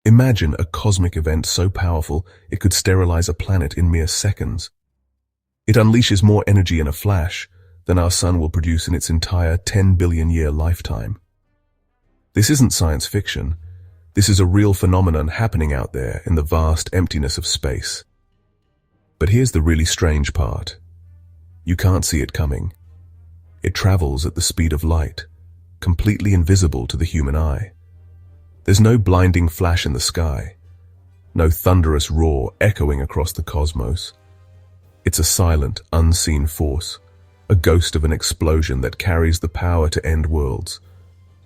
Imagine a cosmic event so powerful it could sterilize a planet in mere seconds. It unleashes more energy in a flash than our sun will produce in its entire 10 billion year lifetime. This isn't science fiction. This is a real phenomenon happening out there in the vast emptiness of space. But here's the really strange part. You can't see it coming. It travels at the speed of light, completely invisible to the human eye. There's no blinding flash in the sky, no thunderous roar echoing across the cosmos. It's a silent, unseen force, a ghost of an explosion that carries the power to end worlds.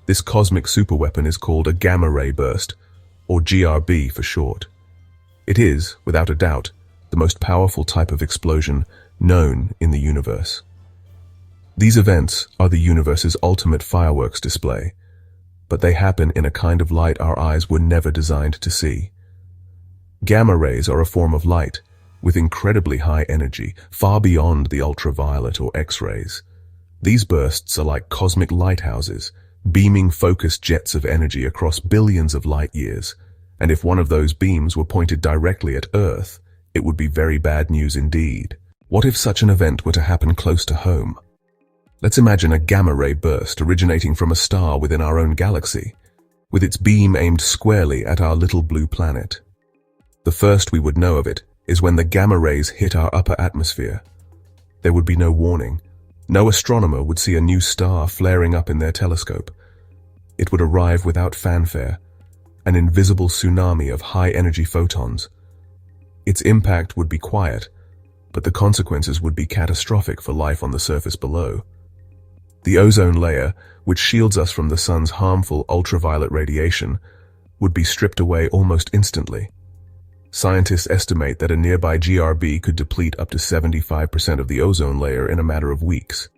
This cosmic superweapon is called a gamma-ray burst, or GRB for short. It is, without a doubt, the most powerful type of explosion known in the universe. These events are the universe's ultimate fireworks display, but they happen in a kind of light our eyes were never designed to see. Gamma rays are a form of light with incredibly high energy, far beyond the ultraviolet or X-rays. These bursts are like cosmic lighthouses, beaming focused jets of energy across billions of light years, and if one of those beams were pointed directly at Earth, it would be very bad news indeed. What if such an event were to happen close to home? Let's imagine a gamma-ray burst originating from a star within our own galaxy, with its beam aimed squarely at our little blue planet. The first we would know of it is when the gamma rays hit our upper atmosphere. There would be no warning. No astronomer would see a new star flaring up in their telescope. It would arrive without fanfare, an invisible tsunami of high-energy photons. Its impact would be quiet, but the consequences would be catastrophic for life on the surface below. The ozone layer, which shields us from the sun's harmful ultraviolet radiation, would be stripped away almost instantly. Scientists estimate that a nearby GRB could deplete up to 75% of the ozone layer in a matter of weeks.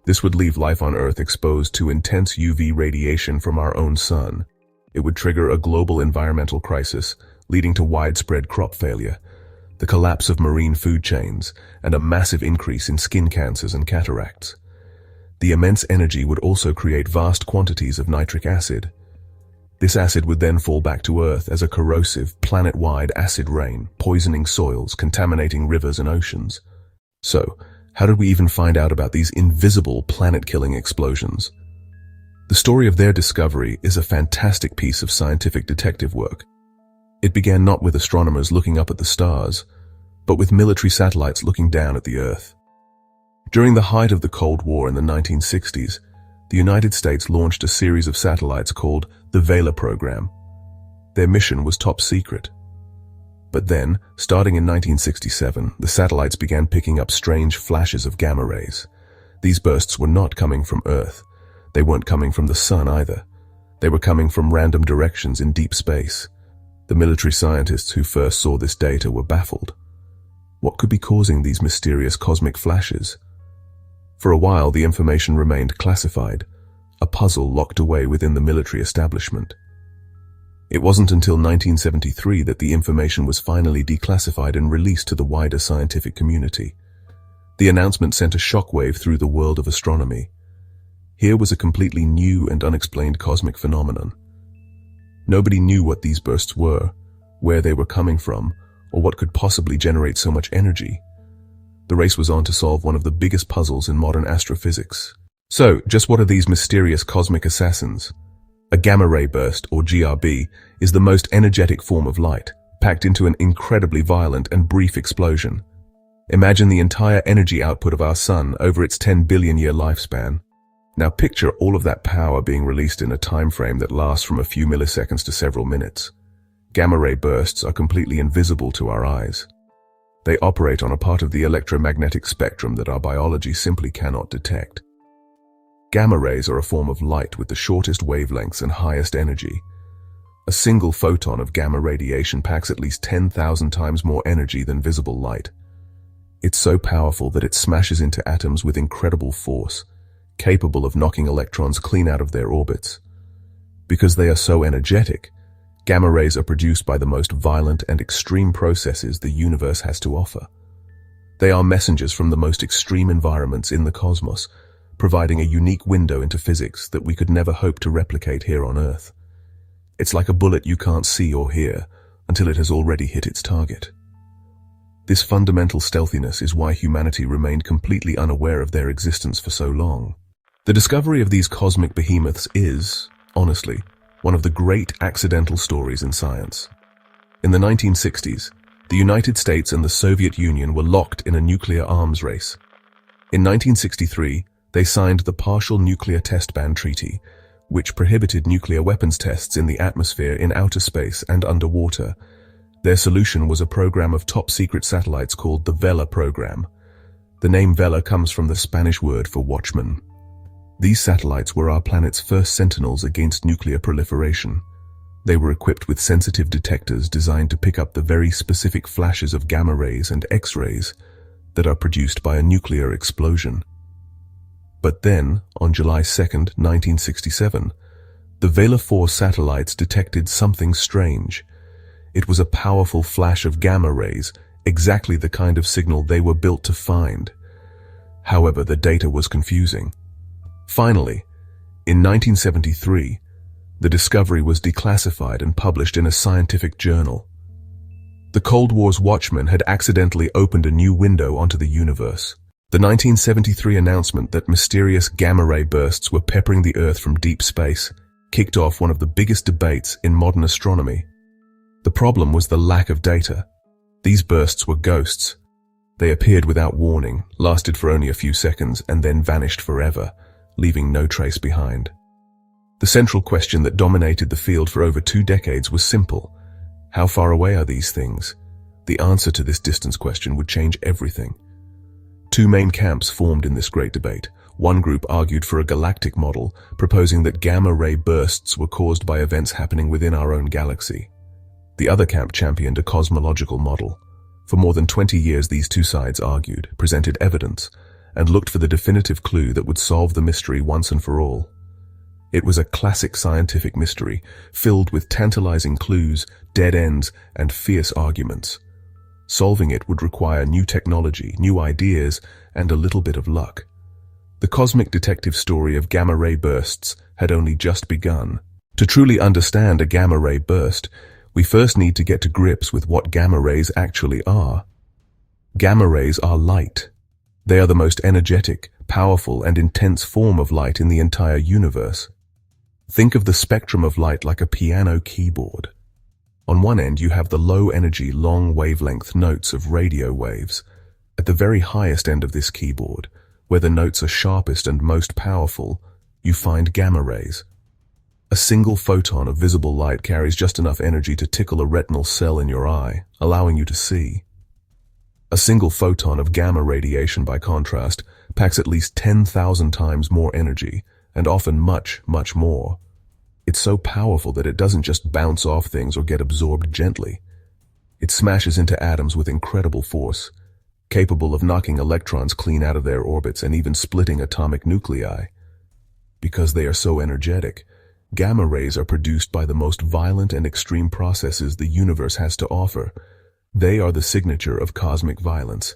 This would leave life on Earth exposed to intense UV radiation from our own sun. It would trigger a global environmental crisis, leading to widespread crop failure, the collapse of marine food chains, and a massive increase in skin cancers and cataracts. The immense energy would also create vast quantities of nitric acid. This acid would then fall back to Earth as a corrosive, planet-wide acid rain, poisoning soils, contaminating rivers and oceans. So, how did we even find out about these invisible, planet-killing explosions? The story of their discovery is a fantastic piece of scientific detective work. It began not with astronomers looking up at the stars, but with military satellites looking down at the Earth. During the height of the Cold War in the 1960s, the United States launched a series of satellites called the Vela program. Their mission was top secret. But then, starting in 1967, the satellites began picking up strange flashes of gamma rays. These bursts were not coming from Earth. They weren't coming from the sun either. They were coming from random directions in deep space. The military scientists who first saw this data were baffled. What could be causing these mysterious cosmic flashes? For a while, the information remained classified, a puzzle locked away within the military establishment. It wasn't until 1973 that the information was finally declassified and released to the wider scientific community. The announcement sent a shockwave through the world of astronomy. Here was a completely new and unexplained cosmic phenomenon. Nobody knew what these bursts were, where they were coming from, or what could possibly generate so much energy. The race was on to solve one of the biggest puzzles in modern astrophysics. So, just what are these mysterious cosmic assassins? A gamma-ray burst, or GRB, is the most energetic form of light, packed into an incredibly violent and brief explosion. Imagine the entire energy output of our sun over its 10 billion year lifespan. Now picture all of that power being released in a time frame that lasts from a few milliseconds to several minutes. Gamma-ray bursts are completely invisible to our eyes. They operate on a part of the electromagnetic spectrum that our biology simply cannot detect. Gamma rays are a form of light with the shortest wavelengths and highest energy. A single photon of gamma radiation packs at least 10,000 times more energy than visible light. It's so powerful that it smashes into atoms with incredible force, capable of knocking electrons clean out of their orbits. Because they are so energetic, gamma rays are produced by the most violent and extreme processes the universe has to offer. They are messengers from the most extreme environments in the cosmos, providing a unique window into physics that we could never hope to replicate here on Earth. It's like a bullet you can't see or hear until it has already hit its target. This fundamental stealthiness is why humanity remained completely unaware of their existence for so long. The discovery of these cosmic behemoths is, honestly, one of the great accidental stories in science. In the 1960s, the United States and the Soviet Union were locked in a nuclear arms race. In 1963, they signed the Partial Nuclear Test Ban Treaty, which prohibited nuclear weapons tests in the atmosphere, in outer space, and underwater. Their solution was a program of top-secret satellites called the Vela program. The name Vela comes from the Spanish word for watchman. These satellites were our planet's first sentinels against nuclear proliferation. They were equipped with sensitive detectors designed to pick up the very specific flashes of gamma rays and X-rays that are produced by a nuclear explosion. But then, on July 2, 1967, the Vela 4 satellites detected something strange. It was a powerful flash of gamma rays, exactly the kind of signal they were built to find. However, the data was confusing. Finally, in 1973, the discovery was declassified and published in a scientific journal. The Cold War's watchman had accidentally opened a new window onto the universe. The 1973 announcement that mysterious gamma-ray bursts were peppering the Earth from deep space kicked off one of the biggest debates in modern astronomy. The problem was the lack of data. These bursts were ghosts. They appeared without warning, lasted for only a few seconds, and then vanished forever, leaving no trace behind. The central question that dominated the field for over 2 decades was simple. How far away are these things? The answer to this distance question would change everything. 2 main camps formed in this great debate. One group argued for a galactic model, proposing that gamma-ray bursts were caused by events happening within our own galaxy. The other camp championed a cosmological model. For more than 20 years, these 2 sides argued, presented evidence, and looked for the definitive clue that would solve the mystery once and for all. It was a classic scientific mystery, filled with tantalizing clues, dead ends, and fierce arguments. Solving it would require new technology, new ideas, and a little bit of luck. The cosmic detective story of gamma-ray bursts had only just begun. To truly understand a gamma-ray burst, we first need to get to grips with what gamma rays actually are. Gamma rays are light. They are the most energetic, powerful, and intense form of light in the entire universe. Think of the spectrum of light like a piano keyboard. On one end, you have the low-energy, long-wavelength notes of radio waves. At the very highest end of this keyboard, where the notes are sharpest and most powerful, you find gamma rays. A single photon of visible light carries just enough energy to tickle a retinal cell in your eye, allowing you to see. A single photon of gamma radiation, by contrast, packs at least 10,000 times more energy, and often much, much more. It's so powerful that it doesn't just bounce off things or get absorbed gently. It smashes into atoms with incredible force, capable of knocking electrons clean out of their orbits and even splitting atomic nuclei. Because they are so energetic, gamma rays are produced by the most violent and extreme processes the universe has to offer. They are the signature of cosmic violence.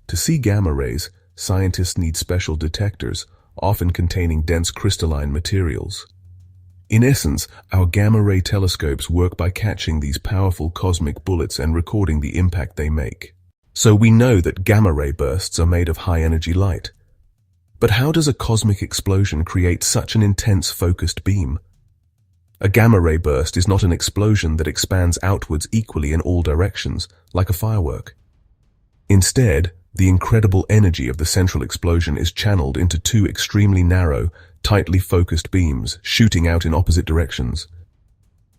To see gamma rays, scientists need special detectors, often containing dense crystalline materials. In essence, our gamma-ray telescopes work by catching these powerful cosmic bullets and recording the impact they make. So we know that gamma-ray bursts are made of high-energy light. But how does a cosmic explosion create such an intense focused beam? A gamma-ray burst is not an explosion that expands outwards equally in all directions, like a firework. Instead, the incredible energy of the central explosion is channeled into 2 extremely narrow, tightly focused beams shooting out in opposite directions.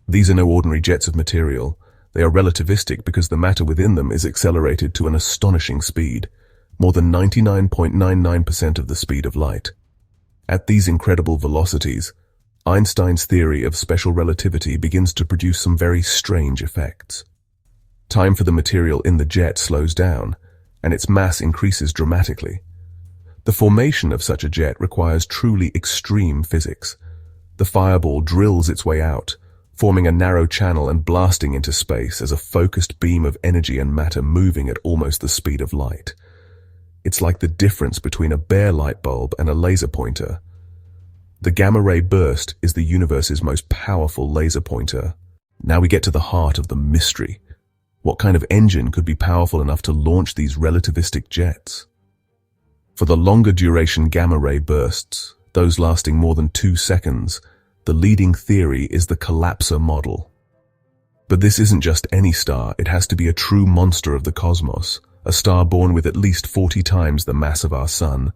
These are no ordinary jets of material. They are relativistic because the matter within them is accelerated to an astonishing speed, more than 99.99% of the speed of light. At these incredible velocities, Einstein's theory of special relativity begins to produce some very strange effects. Time for the material in the jet slows down, and its mass increases dramatically. The formation of such a jet requires truly extreme physics. The fireball drills its way out, forming a narrow channel and blasting into space as a focused beam of energy and matter moving at almost the speed of light. It's like the difference between a bare light bulb and a laser pointer. The gamma-ray burst is the universe's most powerful laser pointer. Now we get to the heart of the mystery. What kind of engine could be powerful enough to launch these relativistic jets? For the longer duration gamma-ray bursts, those lasting more than 2 seconds, the leading theory is the Collapsar model. But this isn't just any star, it has to be a true monster of the cosmos, a star born with at least 40 times the mass of our Sun.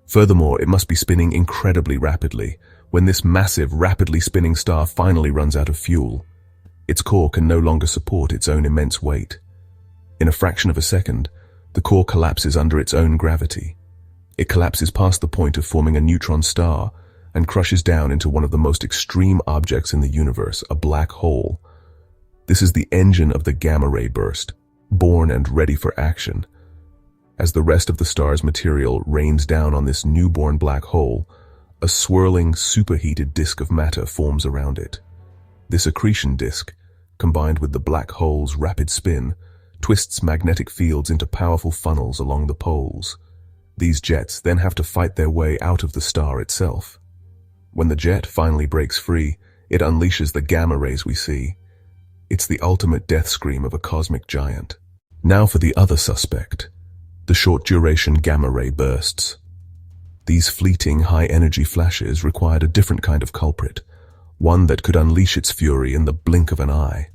Furthermore, it must be spinning incredibly rapidly. When this massive, rapidly spinning star finally runs out of fuel, its core can no longer support its own immense weight. In a fraction of a second, the core collapses under its own gravity. It collapses past the point of forming a neutron star and crushes down into one of the most extreme objects in the universe, a black hole. This is the engine of the gamma-ray burst, born and ready for action. As the rest of the star's material rains down on this newborn black hole, a swirling, superheated disk of matter forms around it. This accretion disk, combined with the black hole's rapid spin, twists magnetic fields into powerful funnels along the poles. These jets then have to fight their way out of the star itself. When the jet finally breaks free, it unleashes the gamma rays we see. It's the ultimate death scream of a cosmic giant. Now for the other suspect, the short-duration gamma-ray bursts. These fleeting, high-energy flashes required a different kind of culprit, one that could unleash its fury in the blink of an eye.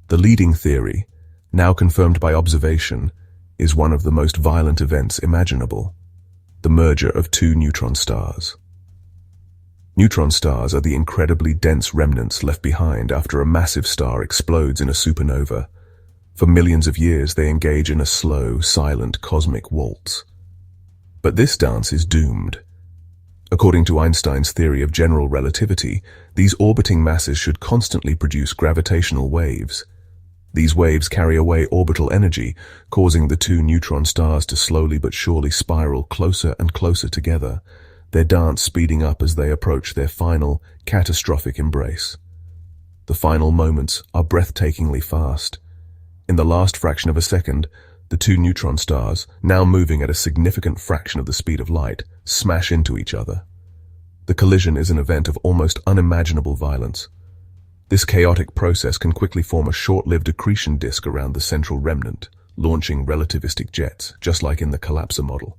The leading theory, now confirmed by observation, is one of the most violent events imaginable: the merger of two neutron stars. Neutron stars are the incredibly dense remnants left behind after a massive star explodes in a supernova. For millions of years, they engage in a slow, silent cosmic waltz. But this dance is doomed. According to Einstein's theory of general relativity, these orbiting masses should constantly produce gravitational waves. These waves carry away orbital energy, causing the two neutron stars to slowly but surely spiral closer and closer together, their dance speeding up as they approach their final, catastrophic embrace. The final moments are breathtakingly fast. In the last fraction of a second, the two neutron stars, now moving at a significant fraction of the speed of light, smash into each other. The collision is an event of almost unimaginable violence. This chaotic process can quickly form a short-lived accretion disk around the central remnant, launching relativistic jets, just like in the Collapsar model.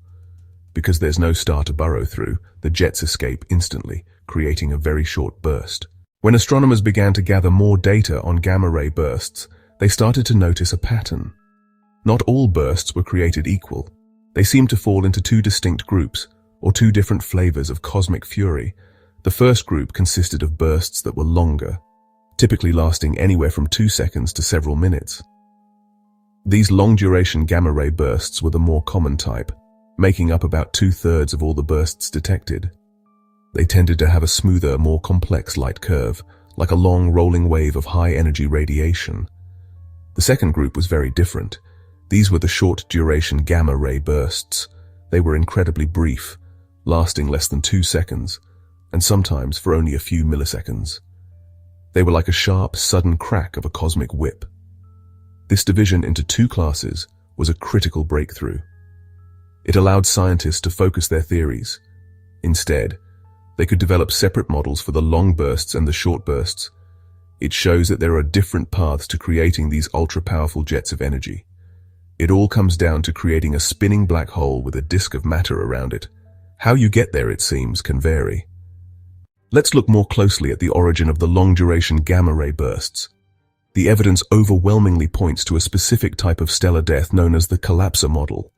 Because there's no star to burrow through, the jets escape instantly, creating a very short burst. When astronomers began to gather more data on gamma-ray bursts, they started to notice a pattern. Not all bursts were created equal. They seemed to fall into two distinct groups, or two different flavors of cosmic fury. The first group consisted of bursts that were longer, typically lasting anywhere from 2 seconds to several minutes. These long-duration gamma-ray bursts were the more common type, making up about 2/3 of all the bursts detected. They tended to have a smoother, more complex light curve, like a long rolling wave of high-energy radiation. The second group was very different. These were the short-duration gamma-ray bursts. They were incredibly brief, lasting less than 2 seconds, and sometimes for only a few milliseconds. They were like a sharp, sudden crack of a cosmic whip. This division into two classes was a critical breakthrough. It allowed scientists to focus their theories. Instead, they could develop separate models for the long bursts and the short bursts. It shows that there are different paths to creating these ultra-powerful jets of energy. It all comes down to creating a spinning black hole with a disk of matter around it. How you get there, it seems, can vary. Let's look more closely at the origin of the long-duration gamma-ray bursts. The evidence overwhelmingly points to a specific type of stellar death known as the Collapsar model.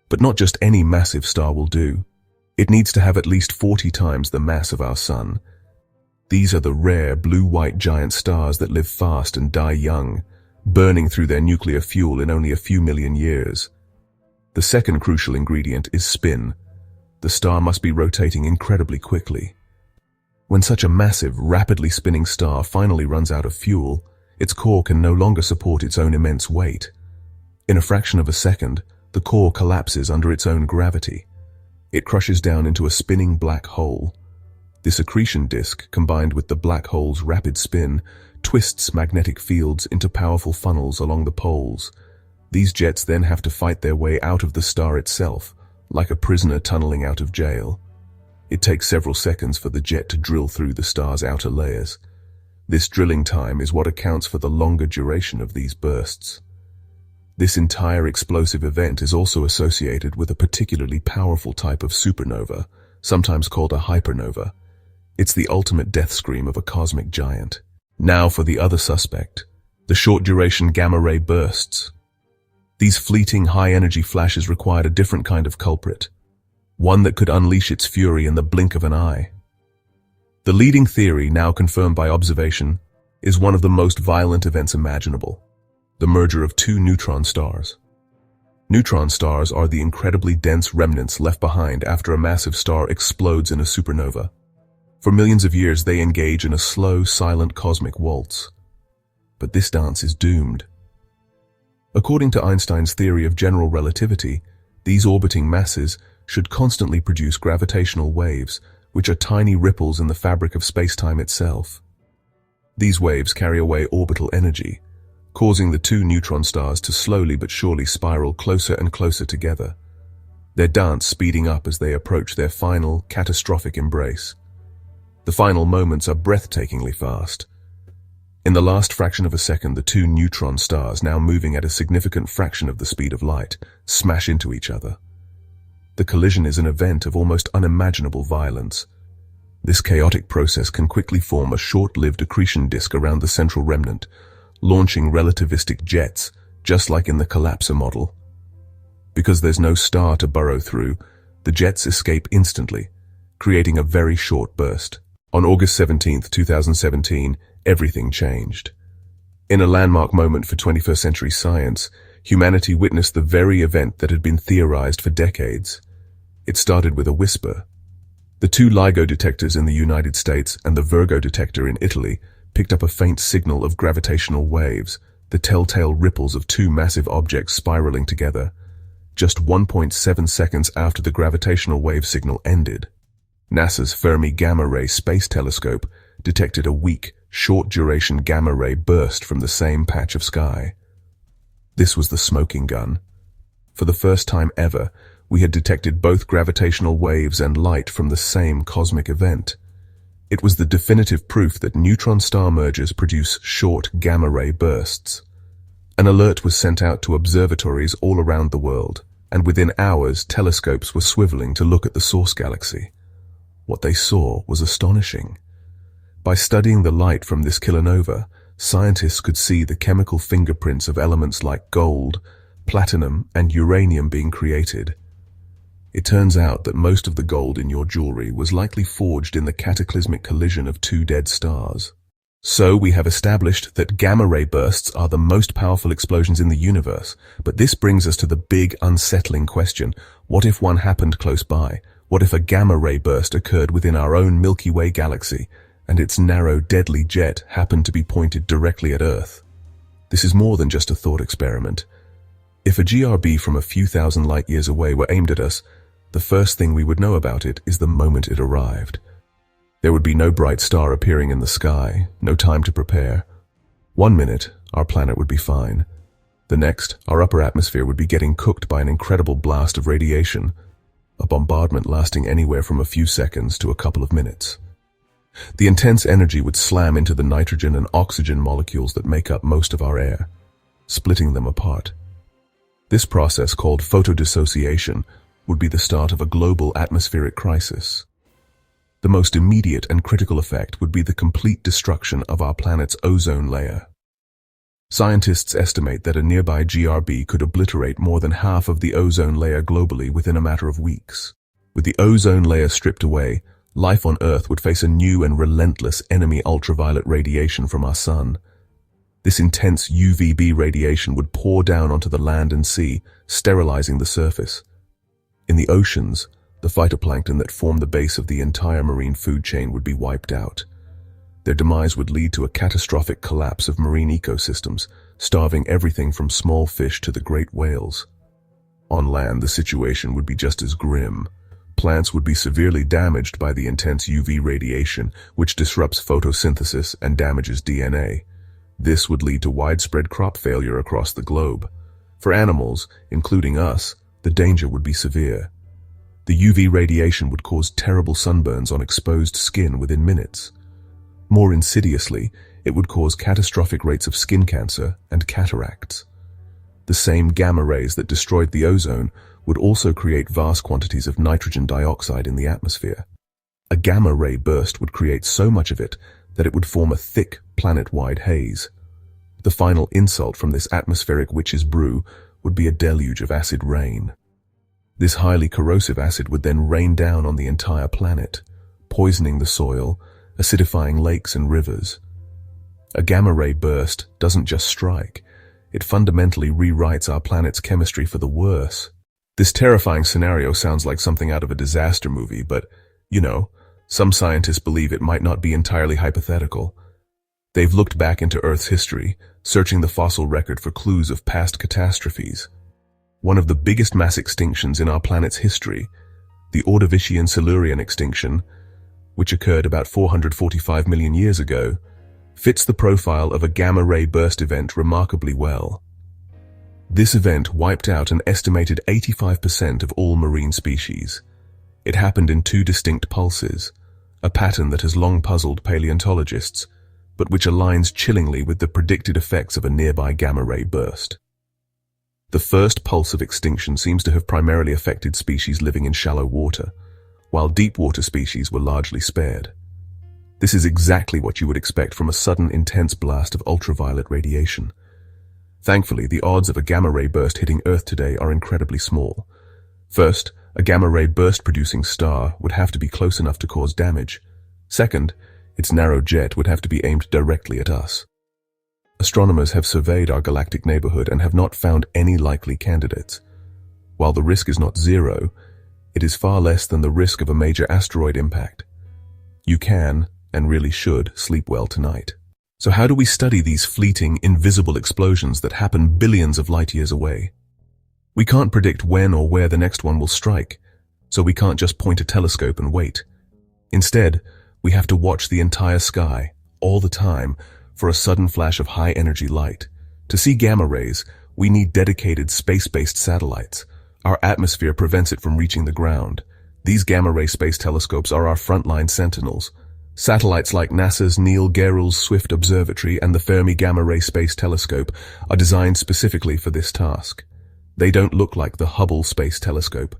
But not just any massive star will do. It needs to have at least 40 times the mass of our Sun. These are the rare blue-white giant stars that live fast and die young, burning through their nuclear fuel in only a few million years. The second crucial ingredient is spin. The star must be rotating incredibly quickly. When such a massive, rapidly spinning star finally runs out of fuel, its core can no longer support its own immense weight. In a fraction of a second, the core collapses under its own gravity. It crushes down into a spinning black hole. This accretion disk, combined with the black hole's rapid spin, twists magnetic fields into powerful funnels along the poles. These jets then have to fight their way out of the star itself, like a prisoner tunneling out of jail. It takes several seconds for the jet to drill through the star's outer layers. This drilling time is what accounts for the longer duration of these bursts. This entire explosive event is also associated with a particularly powerful type of supernova, sometimes called a hypernova. It's the ultimate death scream of a cosmic giant. Now for the other suspect, the short-duration gamma-ray bursts. These fleeting high-energy flashes required a different kind of culprit, one that could unleash its fury in the blink of an eye. The leading theory, now confirmed by observation, is one of the most violent events imaginable: the merger of two neutron stars. Neutron stars are the incredibly dense remnants left behind after a massive star explodes in a supernova. For millions of years, they engage in a slow, silent cosmic waltz. But this dance is doomed. According to Einstein's theory of general relativity, these orbiting masses should constantly produce gravitational waves, which are tiny ripples in the fabric of space-time itself. These waves carry away orbital energy, causing the two neutron stars to slowly but surely spiral closer and closer together, their dance speeding up as they approach their final, catastrophic embrace. The final moments are breathtakingly fast. In the last fraction of a second, the two neutron stars, now moving at a significant fraction of the speed of light, smash into each other. The collision is an event of almost unimaginable violence. This chaotic process can quickly form a short-lived accretion disk around the central remnant, launching relativistic jets, just like in the Collapsar model. Because there's no star to burrow through, the jets escape instantly, creating a very short burst. On August 17, 2017, everything changed. In a landmark moment for 21st century science, humanity witnessed the very event that had been theorized for decades. It started with a whisper. The two LIGO detectors in the United States and the Virgo detector in Italy picked up a faint signal of gravitational waves, the telltale ripples of two massive objects spiraling together, just 1.7 seconds after the gravitational wave signal ended. NASA's Fermi Gamma Ray Space Telescope detected a weak, short-duration gamma-ray burst from the same patch of sky. This was the smoking gun. For the first time ever, we had detected both gravitational waves and light from the same cosmic event. It was the definitive proof that neutron star mergers produce short gamma-ray bursts. An alert was sent out to observatories all around the world, and within hours, telescopes were swiveling to look at the source galaxy. What they saw was astonishing. By studying the light from this kilonova, scientists could see the chemical fingerprints of elements like gold, platinum, and uranium being created. It turns out that most of the gold in your jewelry was likely forged in the cataclysmic collision of two dead stars. So we have established that gamma-ray bursts are the most powerful explosions in the universe, but this brings us to the big, unsettling question: what if one happened close by? What if a gamma-ray burst occurred within our own Milky Way galaxy, and its narrow, deadly jet happened to be pointed directly at Earth? This is more than just a thought experiment. If a GRB from a few thousand light-years away were aimed at us, the first thing we would know about it is the moment it arrived. There would be no bright star appearing in the sky, no time to prepare. 1 minute, our planet would be fine. The next, our upper atmosphere would be getting cooked by an incredible blast of radiation, a bombardment lasting anywhere from a few seconds to a couple of minutes. The intense energy would slam into the nitrogen and oxygen molecules that make up most of our air, splitting them apart. This process, called photodissociation, would be the start of a global atmospheric crisis. The most immediate and critical effect would be the complete destruction of our planet's ozone layer. Scientists estimate that a nearby GRB could obliterate more than half of the ozone layer globally within a matter of weeks. With the ozone layer stripped away, life on Earth would face a new and relentless enemy ultraviolet radiation from our sun. This intense UVB radiation would pour down onto the land and sea, sterilizing the surface. In the oceans, the phytoplankton that form the base of the entire marine food chain would be wiped out. Their demise would lead to a catastrophic collapse of marine ecosystems, starving everything from small fish to the great whales. On land, the situation would be just as grim. Plants would be severely damaged by the intense UV radiation, which disrupts photosynthesis and damages DNA. This would lead to widespread crop failure across the globe. For animals, including us, the danger would be severe. The UV radiation would cause terrible sunburns on exposed skin within minutes. More insidiously, it would cause catastrophic rates of skin cancer and cataracts. The same gamma rays that destroyed the ozone would also create vast quantities of nitrogen dioxide in the atmosphere. A gamma ray burst would create so much of it that it would form a thick, planet-wide haze. The final insult from this atmospheric witch's brew would be a deluge of acid rain. This highly corrosive acid would then rain down on the entire planet, poisoning the soil, acidifying lakes and rivers. A gamma ray burst doesn't just strike, it fundamentally rewrites our planet's chemistry for the worse. This terrifying scenario sounds like something out of a disaster movie, but, some scientists believe it might not be entirely hypothetical. They've looked back into Earth's history, searching the fossil record for clues of past catastrophes. One of the biggest mass extinctions in our planet's history, the Ordovician-Silurian extinction, which occurred about 445 million years ago, fits the profile of a gamma-ray burst event remarkably well. This event wiped out an estimated 85% of all marine species. It happened in two distinct pulses, a pattern that has long puzzled paleontologists, but which aligns chillingly with the predicted effects of a nearby gamma-ray burst. The first pulse of extinction seems to have primarily affected species living in shallow water, while deep water species were largely spared. This is exactly what you would expect from a sudden intense blast of ultraviolet radiation. Thankfully, the odds of a gamma-ray burst hitting Earth today are incredibly small. First, a gamma-ray burst-producing star would have to be close enough to cause damage. Second, its narrow jet would have to be aimed directly at us. Astronomers have surveyed our galactic neighborhood and have not found any likely candidates. While the risk is not zero, it is far less than the risk of a major asteroid impact. You can, and really should, sleep well tonight. So how do we study these fleeting, invisible explosions that happen billions of light years away? We can't predict when or where the next one will strike, so we can't just point a telescope and wait. Instead, we have to watch the entire sky, all the time, for a sudden flash of high-energy light. To see gamma rays, we need dedicated space-based satellites. Our atmosphere prevents it from reaching the ground. These gamma-ray space telescopes are our frontline sentinels. Satellites like NASA's Neil Gehrels Swift Observatory and the Fermi Gamma-Ray Space Telescope are designed specifically for this task. They don't look like the Hubble Space Telescope.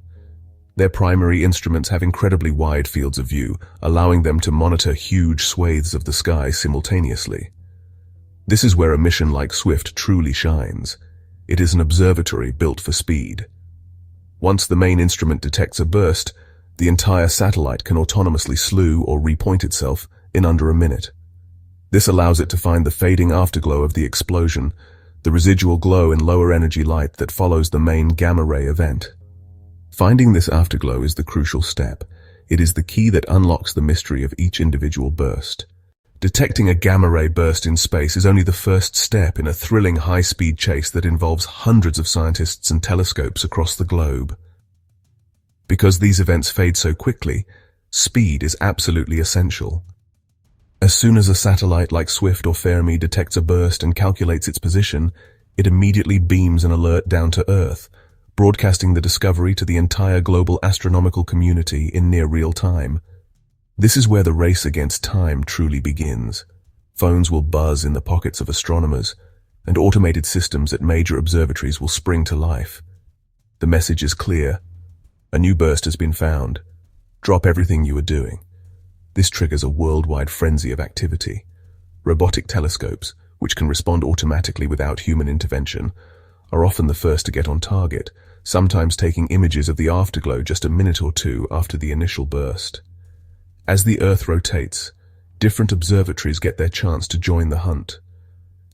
Their primary instruments have incredibly wide fields of view, allowing them to monitor huge swathes of the sky simultaneously. This is where a mission like Swift truly shines. It is an observatory built for speed. Once the main instrument detects a burst, the entire satellite can autonomously slew or repoint itself in under a minute. This allows it to find the fading afterglow of the explosion, the residual glow in lower energy light that follows the main gamma-ray event. Finding this afterglow is the crucial step. It is the key that unlocks the mystery of each individual burst. Detecting a gamma-ray burst in space is only the first step in a thrilling high-speed chase that involves hundreds of scientists and telescopes across the globe. Because these events fade so quickly, speed is absolutely essential. As soon as a satellite like Swift or Fermi detects a burst and calculates its position, it immediately beams an alert down to Earth, broadcasting the discovery to the entire global astronomical community in near real time. This is where the race against time truly begins. Phones will buzz in the pockets of astronomers, and automated systems at major observatories will spring to life. The message is clear. A new burst has been found. Drop everything you are doing. This triggers a worldwide frenzy of activity. Robotic telescopes, which can respond automatically without human intervention, are often the first to get on target, sometimes taking images of the afterglow just a minute or two after the initial burst. As the Earth rotates, different observatories get their chance to join the hunt.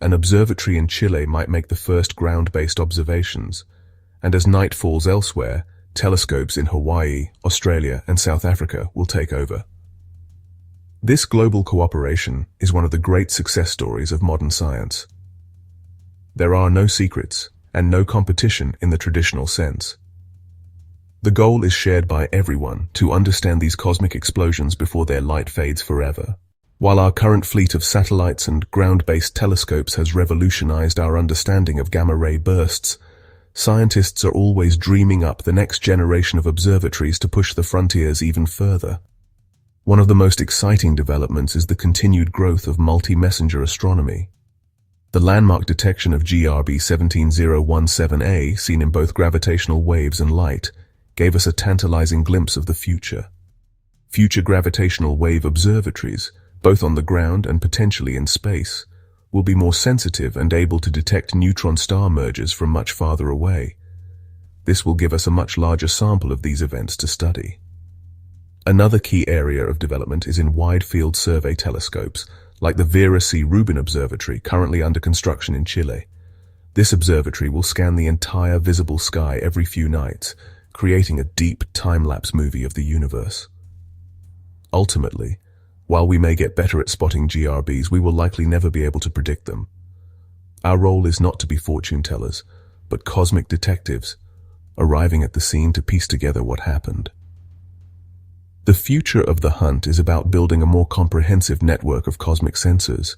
An observatory in Chile might make the first ground-based observations, and as night falls elsewhere, telescopes in Hawaii, Australia, and South Africa will take over. This global cooperation is one of the great success stories of modern science. There are no secrets and no competition in the traditional sense. The goal is shared by everyone to understand these cosmic explosions before their light fades forever. While our current fleet of satellites and ground-based telescopes has revolutionized our understanding of gamma-ray bursts, Scientists are always dreaming up the next generation of observatories to push the frontiers even further. One of the most exciting developments is the continued growth of multi-messenger astronomy. The landmark detection of GRB 17017A, seen in both gravitational waves and light, gave us a tantalizing glimpse of the future. Future gravitational wave observatories, both on the ground and potentially in space, will be more sensitive and able to detect neutron star mergers from much farther away. This will give us a much larger sample of these events to study. Another key area of development is in wide-field survey telescopes, like the Vera C. Rubin Observatory, currently under construction in Chile. This observatory will scan the entire visible sky every few nights, creating a deep time-lapse movie of the universe. Ultimately, while we may get better at spotting GRBs, we will likely never be able to predict them. Our role is not to be fortune tellers, but cosmic detectives, arriving at the scene to piece together what happened. The future of the hunt is about building a more comprehensive network of cosmic sensors,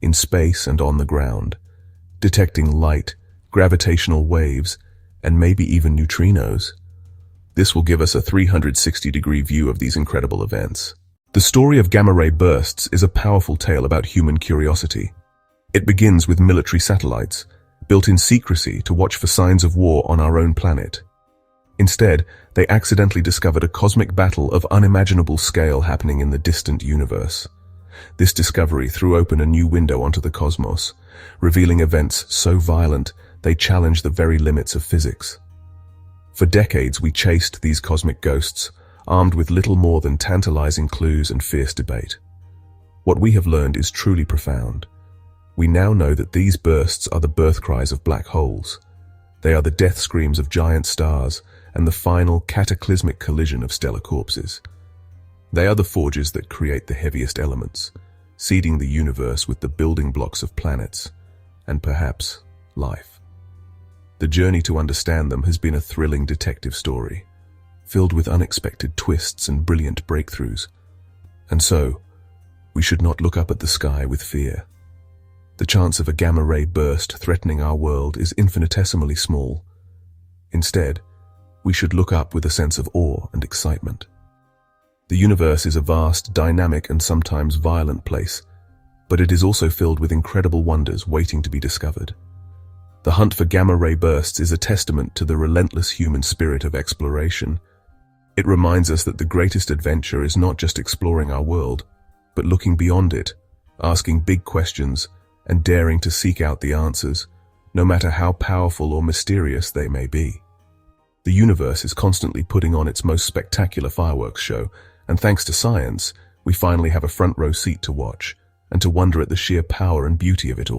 in space and on the ground, detecting light, gravitational waves, and maybe even neutrinos. This will give us a 360-degree view of these incredible events. The story of gamma-ray bursts is a powerful tale about human curiosity. It begins with military satellites, built in secrecy to watch for signs of war on our own planet. Instead, they accidentally discovered a cosmic battle of unimaginable scale happening in the distant universe. This discovery threw open a new window onto the cosmos, revealing events so violent they challenged the very limits of physics. For decades, we chased these cosmic ghosts, armed with little more than tantalizing clues and fierce debate. What we have learned is truly profound. We now know that these bursts are the birth cries of black holes. They are the death screams of giant stars and the final cataclysmic collision of stellar corpses. They are the forges that create the heaviest elements, seeding the universe with the building blocks of planets, and perhaps life. The journey to understand them has been a thrilling detective story, filled with unexpected twists and brilliant breakthroughs. And so, we should not look up at the sky with fear. The chance of a gamma-ray burst threatening our world is infinitesimally small. Instead, we should look up with a sense of awe and excitement. The universe is a vast, dynamic, and sometimes violent place, but it is also filled with incredible wonders waiting to be discovered. The hunt for gamma-ray bursts is a testament to the relentless human spirit of exploration. It reminds us that the greatest adventure is not just exploring our world, but looking beyond it, asking big questions, and daring to seek out the answers, no matter how powerful or mysterious they may be. The universe is constantly putting on its most spectacular fireworks show, and thanks to science, we finally have a front row seat to watch, and to wonder at the sheer power and beauty of it all.